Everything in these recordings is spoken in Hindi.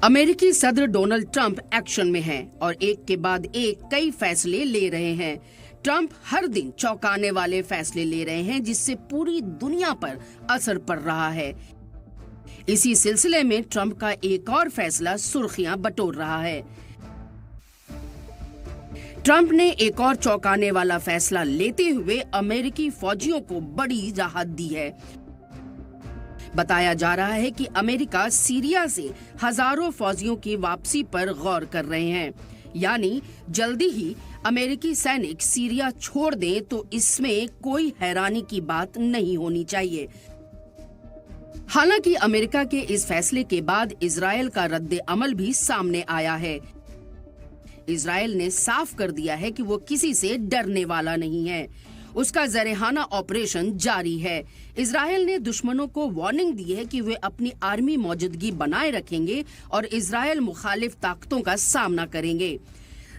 अमेरिकी सदर डोनाल्ड ट्रंप एक्शन में हैं और एक के बाद एक कई फैसले ले रहे हैं। ट्रंप हर दिन चौंकाने वाले फैसले ले रहे हैं जिससे पूरी दुनिया पर असर पड़ रहा है। इसी सिलसिले में ट्रंप का एक और फैसला सुर्खियां बटोर रहा है। ट्रंप ने एक और चौंकाने वाला फैसला लेते हुए अमेरिकी फौजियों को बड़ी राहत दी है। बताया जा रहा है कि अमेरिका सीरिया से हजारों फौजियों की वापसी पर गौर कर रहे हैं, यानी जल्दी ही अमेरिकी सैनिक सीरिया छोड़ दें तो इसमें कोई हैरानी की बात नहीं होनी चाहिए। हालांकि अमेरिका के इस फैसले के बाद इजरायल का रद्द अमल भी सामने आया है। इजरायल ने साफ कर दिया है कि वो किसी से डरने वाला नहीं है। उसका जरेहाना ऑपरेशन जारी है। इजरायल ने दुश्मनों को वार्निंग दी है कि वे अपनी आर्मी मौजूदगी बनाए रखेंगे और इजरायल मुखालिफ ताकतों का सामना करेंगे।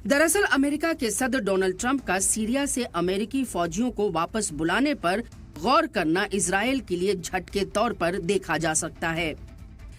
दरअसल अमेरिका के सदर डोनाल्ड ट्रंप का सीरिया से अमेरिकी फौजियों को वापस बुलाने पर गौर करना इजरायल के लिए झटके तौर पर देखा जा सकता है।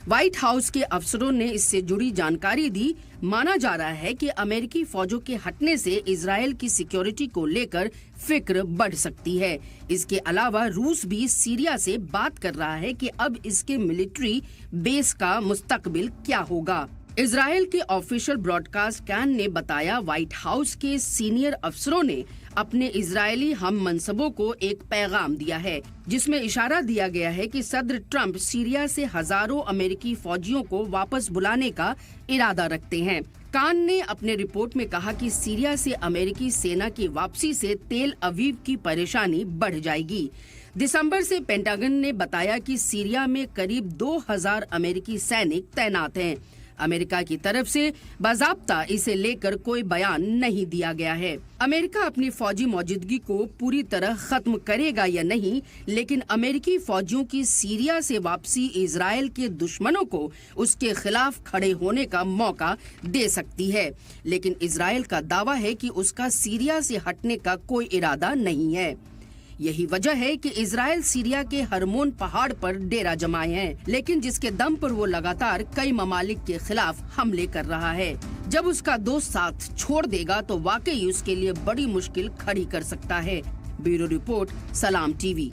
व्हाइट हाउस के अफसरों ने इससे जुड़ी जानकारी दी। माना जा रहा है कि अमेरिकी फौजों के हटने से इजरायल की सिक्योरिटी को लेकर फिक्र बढ़ सकती है। इसके अलावा रूस भी सीरिया से बात कर रहा है कि अब इसके मिलिट्री बेस का मुस्तकबिल क्या होगा। इजरायल के ऑफिशियल ब्रॉडकास्ट कैन ने बताया, व्हाइट हाउस के सीनियर अफसरों ने अपने इजरायली हम मनसबों को एक पैगाम दिया है जिसमें इशारा दिया गया है कि सदर ट्रंप सीरिया से हजारों अमेरिकी फौजियों को वापस बुलाने का इरादा रखते हैं। कान ने अपने रिपोर्ट में कहा कि सीरिया से अमेरिकी सेना की वापसी से तेल अवीव की परेशानी बढ़ जाएगी। दिसंबर से पेंटागन ने बताया कि सीरिया में करीब 2000 अमेरिकी सैनिक तैनात हैं। अमेरिका की तरफ से बाज़ाब्ता इसे लेकर कोई बयान नहीं दिया गया है। अमेरिका अपनी फौजी मौजूदगी को पूरी तरह खत्म करेगा या नहीं, लेकिन अमेरिकी फौजियों की सीरिया से वापसी इजरायल के दुश्मनों को उसके खिलाफ खड़े होने का मौका दे सकती है। लेकिन इजरायल का दावा है कि उसका सीरिया से हटने का कोई इरादा नहीं है। यही वजह है कि इजरायल सीरिया के हरमोन पहाड़ पर डेरा जमाए हैं, लेकिन जिसके दम पर वो लगातार कई ममालिक के खिलाफ हमले कर रहा है। जब उसका दोस्त साथ छोड़ देगा तो वाकई उसके लिए बड़ी मुश्किल खड़ी कर सकता है। ब्यूरो रिपोर्ट, सलाम टीवी।